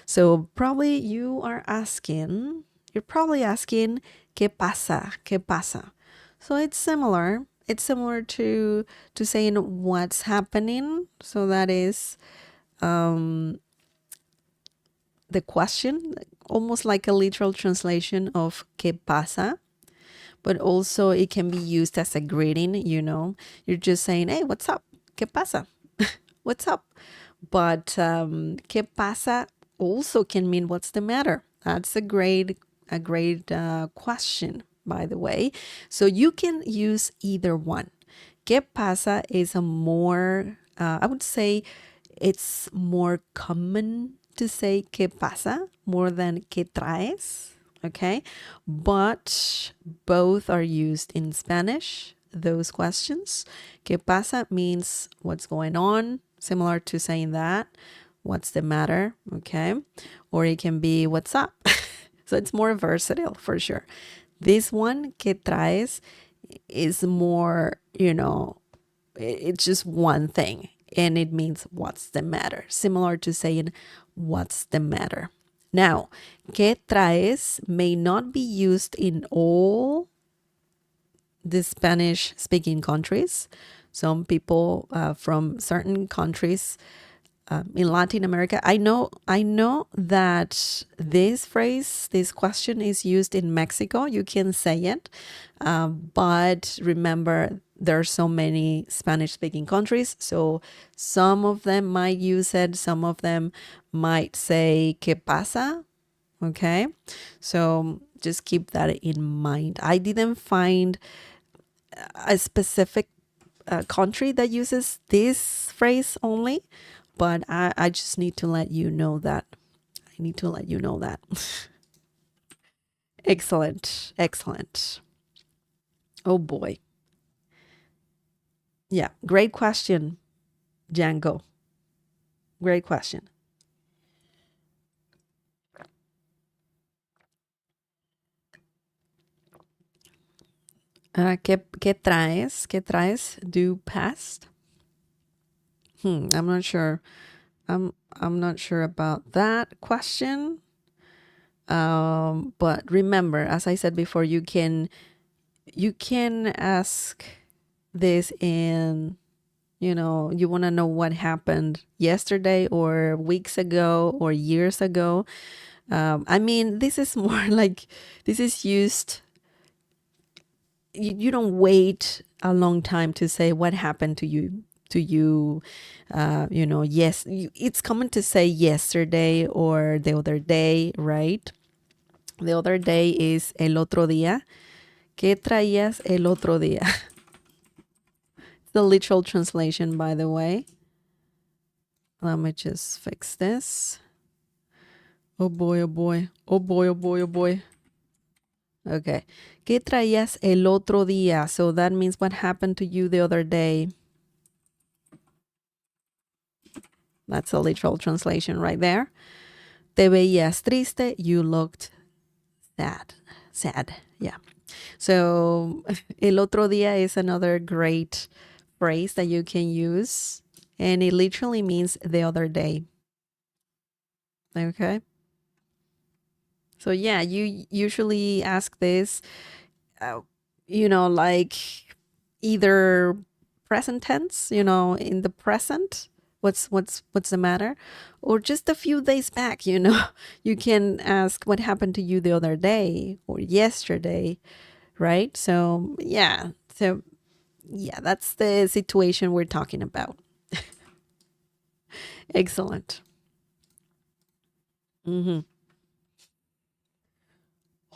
So probably you're probably asking, ¿qué pasa? ¿Qué pasa? So it's similar. It's similar to saying what's happening. So that is the question, almost like a literal translation of ¿qué pasa? But also it can be used as a greeting, You're just saying, hey, what's up? ¿Qué pasa? What's up? But ¿qué pasa? Also can mean what's the matter. That's a great question, by the way. So you can use either one. ¿Qué pasa is a more, I would say it's more common to say ¿qué pasa? More than ¿qué traes? Okay, but both are used in Spanish, those questions. ¿Qué pasa means what's going on, similar to saying that. What's the matter? Okay, or it can be what's up. So it's more versatile for sure. This one, ¿qué traes? Is more, it's just one thing and it means what's the matter, similar to saying what's the matter. Now, ¿qué traes? May not be used in all the Spanish speaking countries. Some people from certain countries in Latin America, I know that this phrase, this question is used in Mexico. You can say it, but remember there are so many Spanish speaking countries, so some of them might use it, some of them might say ¿qué pasa? Okay, so just keep that in mind. I didn't find a specific country that uses this phrase only, but I just need to let you know that. I need to let you know that. Excellent. Excellent. Oh boy. Yeah, great question, Django. Great question. ¿Qué traes? ¿Qué traes? Do past. I'm not sure. I'm not sure about that question. But remember, as I said before, you can ask this in, you want to know what happened yesterday or weeks ago or years ago. I mean, this is more like, this is used, you don't wait a long time to say what happened to you, yes, it's common to say yesterday or the other day, right? The other day is el otro día. ¿Qué traías el otro día? It's the literal translation, by the way. Let me just fix this. Oh boy, oh boy. Oh boy, oh boy, oh boy. Okay. ¿Qué traías el otro día? So that means what happened to you the other day. That's a literal translation right there. Te veías triste. You looked sad. Sad. Yeah. So el otro día is another great phrase that you can use. And it literally means the other day. Okay. So yeah, you usually ask this, like either present tense, in the present, what's the matter, or just a few days back, you can ask what happened to you the other day or yesterday, right? So yeah, that's the situation we're talking about. Excellent.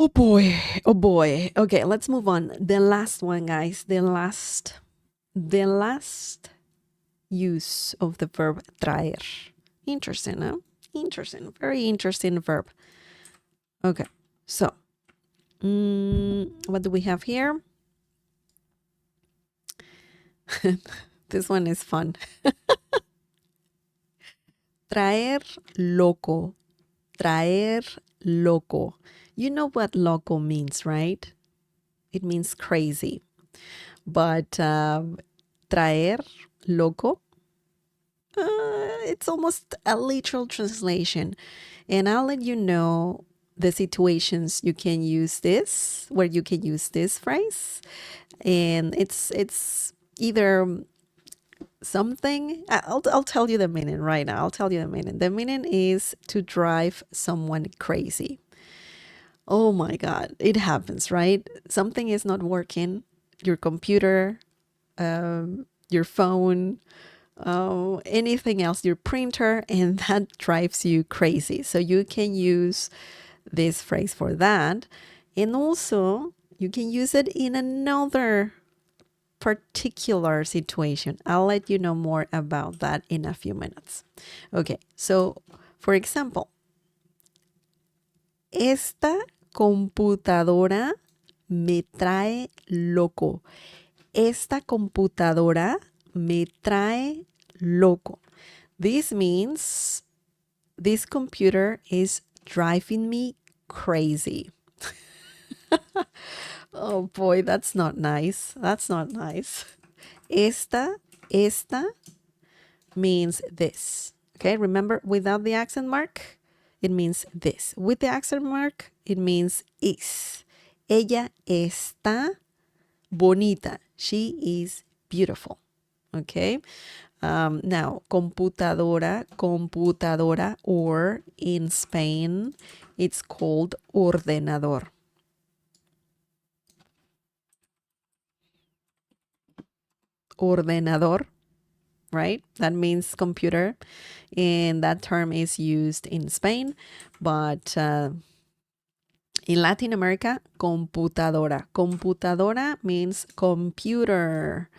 Oh boy. Oh boy. Okay, let's move on. The last one, guys. The last use of the verb traer. Interesting, huh? Interesting. Very interesting verb. Okay, so what do we have here? This one is fun. Traer loco. Traer loco. You know what loco means, right? It means crazy. But traer loco It's almost a literal translation. And I'll let you know the situations you can use this, where you can use this phrase. And it's either something, I'll tell you the meaning right now. I'll tell you the meaning. The meaning is to drive someone crazy. Oh my God, it happens, right? Something is not working. Your computer, your phone, anything else, your printer, and that drives you crazy. So you can use this phrase for that. And also, you can use it in another particular situation. I'll let you know more about that in a few minutes. Okay, so for example, esta computadora me trae loco. Esta computadora me trae loco. This means this computer is driving me crazy. Oh boy, that's not nice. That's not nice. Esta means this. Okay, remember without the accent mark, it means this. With the accent mark, it means is. Ella está bonita. She is beautiful. Okay. Now, computadora, or in Spain, it's called ordenador. Ordenador, right? That means computer. And that term is used in Spain, but in Latin America, computadora. Computadora means computer.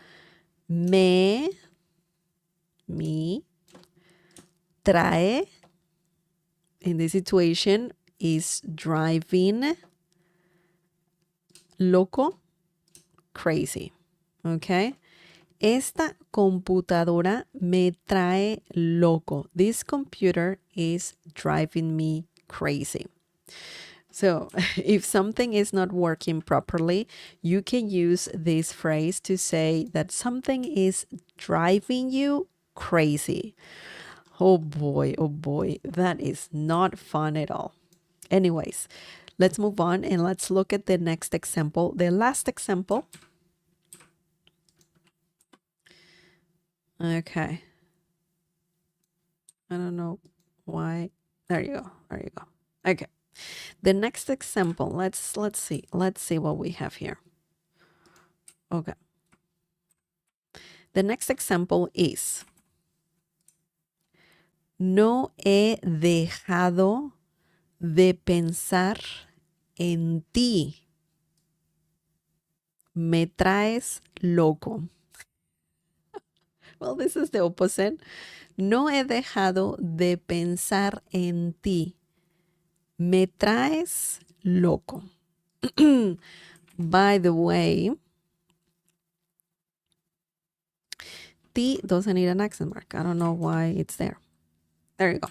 Me trae, in this situation, is driving loco, crazy. Okay? Esta computadora me trae loco. This computer is driving me crazy. So if something is not working properly, you can use this phrase to say that something is driving you crazy. Oh boy, that is not fun at all. Anyways, let's move on and let's look at the next example, the last example. Okay. I don't know why. There you go. There you go. Okay. The next example, let's see. Let's see what we have here. Okay. The next example is: no he dejado de pensar en ti. Me traes loco. Well, this is the opposite. No he dejado de pensar en ti. Me traes loco. By the way, T doesn't need an accent mark. I don't know why it's there. There you go.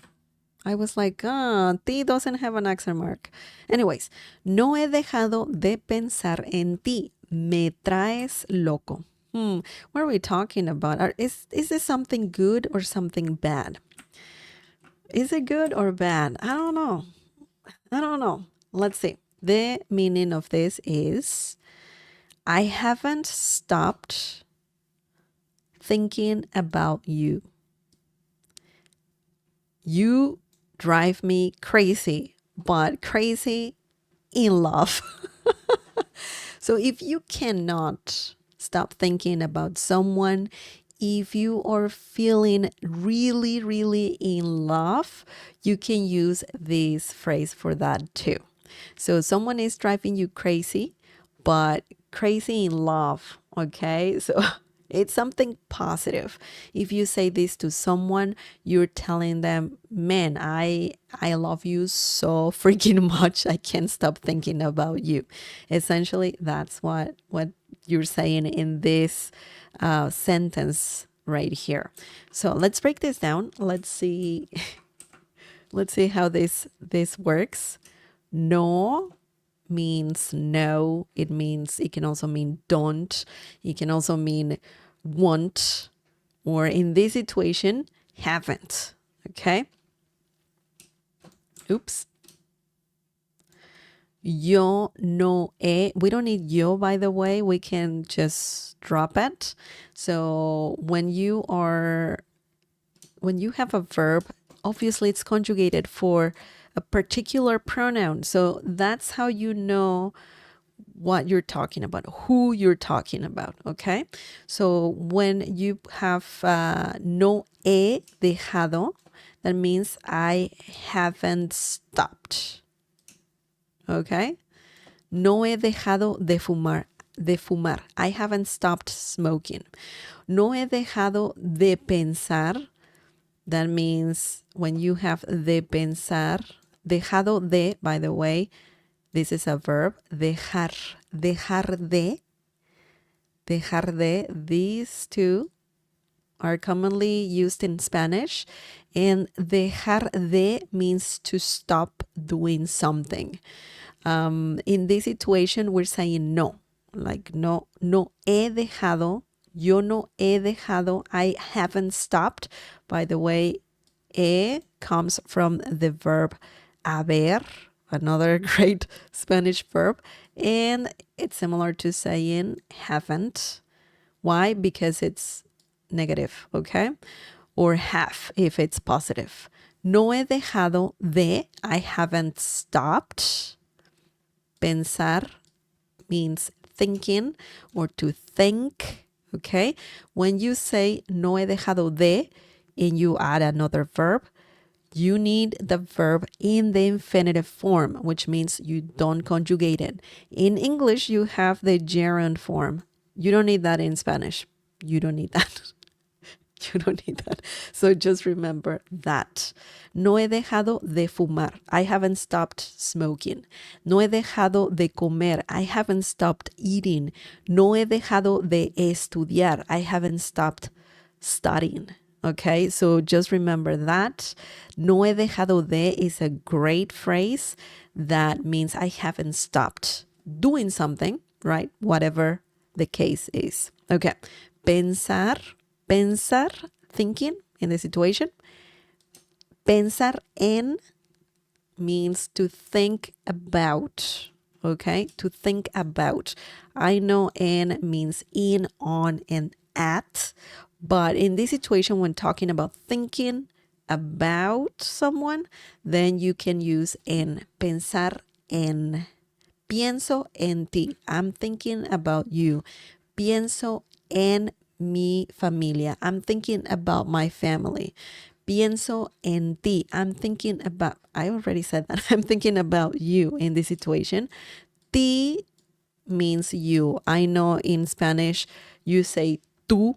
I was like, T doesn't have an accent mark. Anyways, no he dejado de pensar en ti. Me traes loco. What are we talking about? Is this something good or something bad? Is it good or bad? I don't know. I don't know. Let's see. The meaning of this is: I haven't stopped thinking about you. You drive me crazy, but crazy in love. So if you cannot stop thinking about someone, if you are feeling really, really in love, you can use this phrase for that too. So someone is driving you crazy, but crazy in love, okay? So it's something positive. If you say this to someone, you're telling them, man, I love you so freaking much. I can't stop thinking about you. Essentially, that's what you're saying in this sentence right here. So let's break this down. Let's see how this works. No means no. It can also mean don't. It can also mean want. Or in this situation, haven't. Okay. Oops. Yo no he. We don't need yo, by the way. We can just drop it. So when you have a verb, obviously it's conjugated for a particular pronoun. So that's how you know what you're talking about, who you're talking about, okay? So when you have no he dejado, that means I haven't stopped, okay? No he dejado de fumar, I haven't stopped smoking. No he dejado de pensar, that means when you have de pensar, dejado de, by the way, this is a verb, dejar de, these two are commonly used in Spanish, and dejar de means to stop doing something. In this situation, we're saying no, like no he dejado, yo no he dejado, I haven't stopped. By the way, he comes from the verb haber, another great Spanish verb, and it's similar to saying haven't. Why? Because it's negative, okay? Or have if it's positive. No he dejado de, I haven't stopped. Pensar means thinking or to think, okay? When you say no he dejado de and you add another verb, you need the verb in the infinitive form, which means you don't conjugate it. In English, you have the gerund form. You don't need that in Spanish. You don't need that. You don't need that. So just remember that. No he dejado de fumar. I haven't stopped smoking. No he dejado de comer. I haven't stopped eating. No he dejado de estudiar. I haven't stopped studying. Okay, so just remember that. No he dejado de is a great phrase that means I haven't stopped doing something, right? Whatever the case is. Okay, pensar, thinking in the situation. Pensar en means to think about, okay? To think about. I know en means in, on, and at, but in this situation, when talking about thinking about someone, then you can use en. Pensar en. Pienso en ti. I'm thinking about you. Pienso en mi familia. I'm thinking about my family. Pienso en ti. I'm thinking about, I already said that. I'm thinking about you in this situation. Ti means you. I know in Spanish you say tú,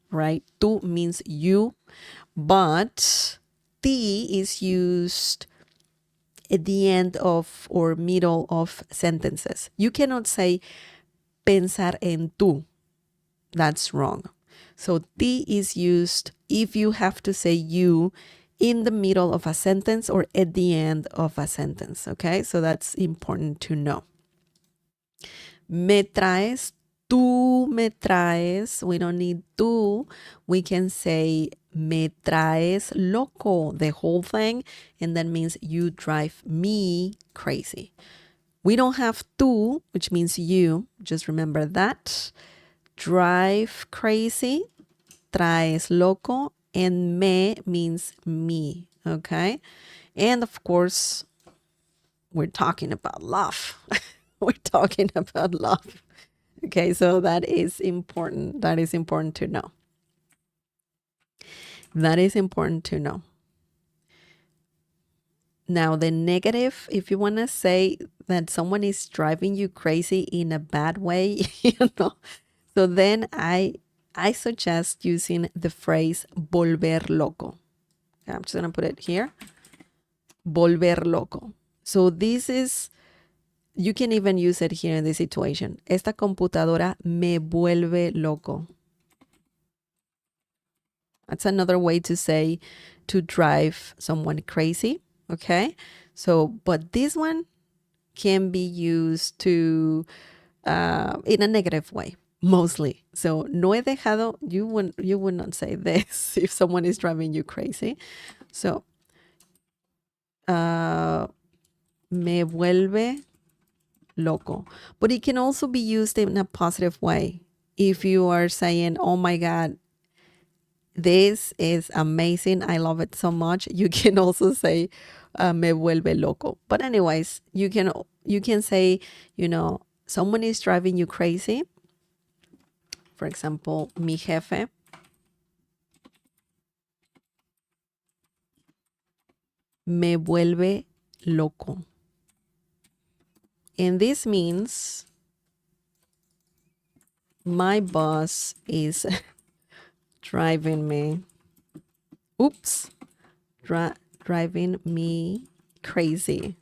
right? Tú means you, but ti is used at the end of or middle of sentences. You cannot say pensar en tú. That's wrong. So ti is used if you have to say you in the middle of a sentence or at the end of a sentence. Okay, so that's important to know. Me traes, tú me traes. We don't need tú. We can say me traes loco, the whole thing, and that means you drive me crazy. We don't have tú, which means you. Just remember that. Drive crazy, traes loco, and me means me, okay? And of course, we're talking about love. We're talking about love. Okay, so that is important. That is important to know. That is important to know. Now, the negative, if you want to say that someone is driving you crazy in a bad way, so then I suggest using the phrase volver loco. Okay, I'm just going to put it here. Volver loco. So this is, you can even use it here in this situation. Esta computadora me vuelve loco. That's another way to say to drive someone crazy. Okay. So, but this one can be used to in a negative way. mostly. So no he dejado, you would not say this if someone is driving you crazy. So me vuelve loco. But it can also be used in a positive way. If you are saying, oh my God, this is amazing, I love it so much, you can also say me vuelve loco. But anyways, you can say, someone is driving you crazy. For example, mi jefe me vuelve loco. And this means my boss is driving me, oops, driving me crazy.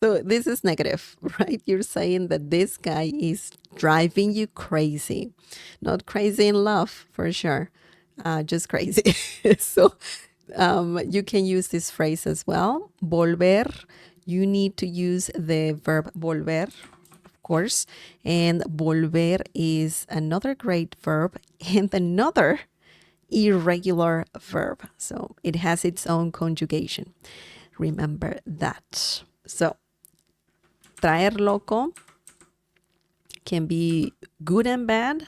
So this is negative, right? You're saying that this guy is driving you crazy. Not crazy in love, for sure. Just crazy. So you can use this phrase as well. Volver. You need to use the verb volver, of course. And volver is another great verb and another irregular verb. So it has its own conjugation. Remember that. So traer loco can be good and bad,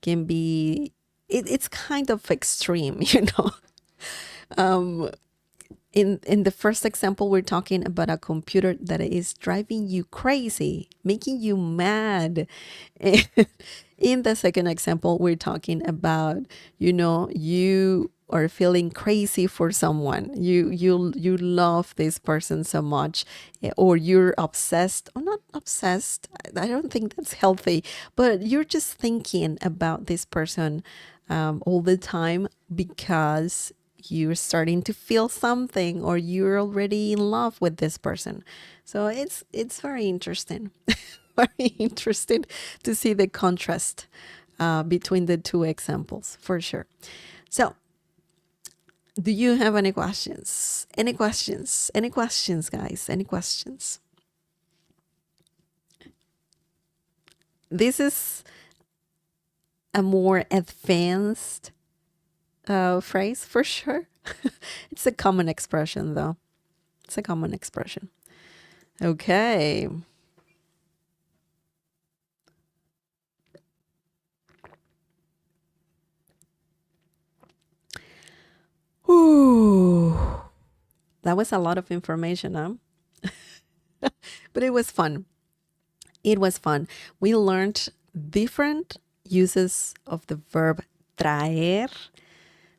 can be, it's kind of extreme, In the first example, we're talking about a computer that is driving you crazy, making you mad. In the second example, we're talking about, you are feeling crazy for someone. You love this person so much, or you're obsessed, or not obsessed. I don't think that's healthy, but you're just thinking about this person all the time because you're starting to feel something, or you're already in love with this person. So it's very interesting. Very interesting to see the contrast between the two examples, for sure. So do you have any questions? Any questions? Any questions, guys? Any questions? This is a more advanced phrase, for sure. It's a common expression, though. It's a common expression. Okay. Ooh, that was a lot of information, huh? But it was fun. It was fun. We learned different uses of the verb traer.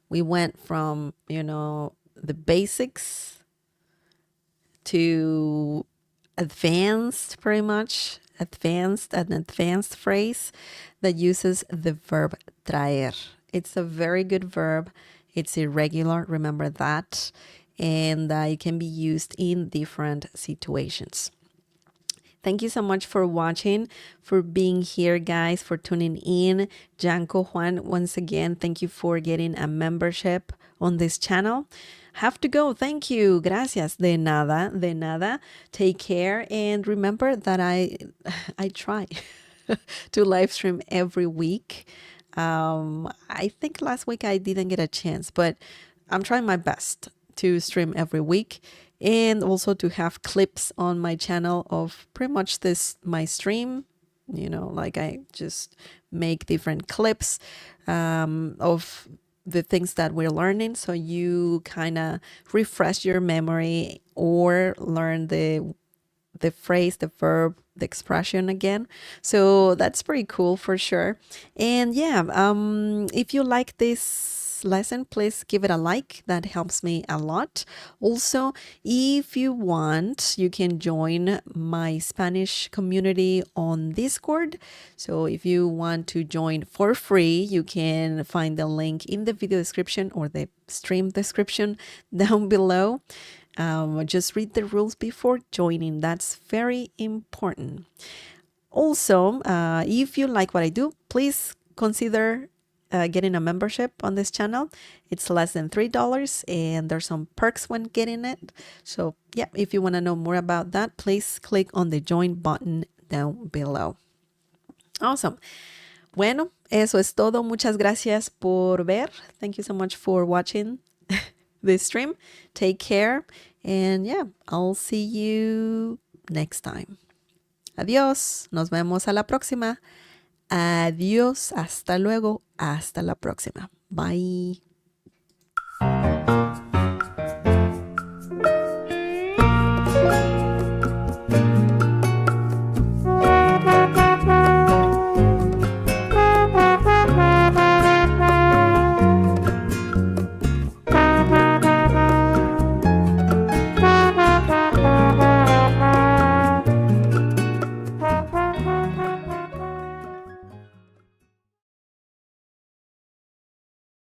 We went from, the basics to advanced, pretty much an advanced phrase that uses the verb traer. It's a very good verb. It's irregular, remember that, and it can be used in different situations. Thank you so much for watching, for being here, guys, for tuning in. Janko Juan, once again, thank you for getting a membership on this channel. Have to go. Thank you. Gracias. De nada. De nada. Take care. And remember that I try to live stream every week. I think last week I didn't get a chance, but I'm trying my best to stream every week, and also to have clips on my channel of pretty much my stream. Like I just make different clips of the things that we're learning, so you kind of refresh your memory or learn the phrase, the verb, the expression again. So that's pretty cool, for sure. And yeah, if you like this lesson, please give it a like. That helps me a lot. Also, if you want, you can join my Spanish community on Discord. So if you want to join for free, you can find the link in the video description or the stream description down below. Just read the rules before joining. That's very important. Also, if you like what I do, please consider getting a membership on this channel. It's less than $3 and there's some perks when getting it. So yeah, if you want to know more about that, please click on the join button down below. Awesome. Bueno, eso es todo. Muchas gracias por ver. Thank you so much for watching this stream. Take care. And yeah, I'll see you next time. Adiós. Nos vemos a la próxima. Adiós. Hasta luego. Hasta la próxima. Bye.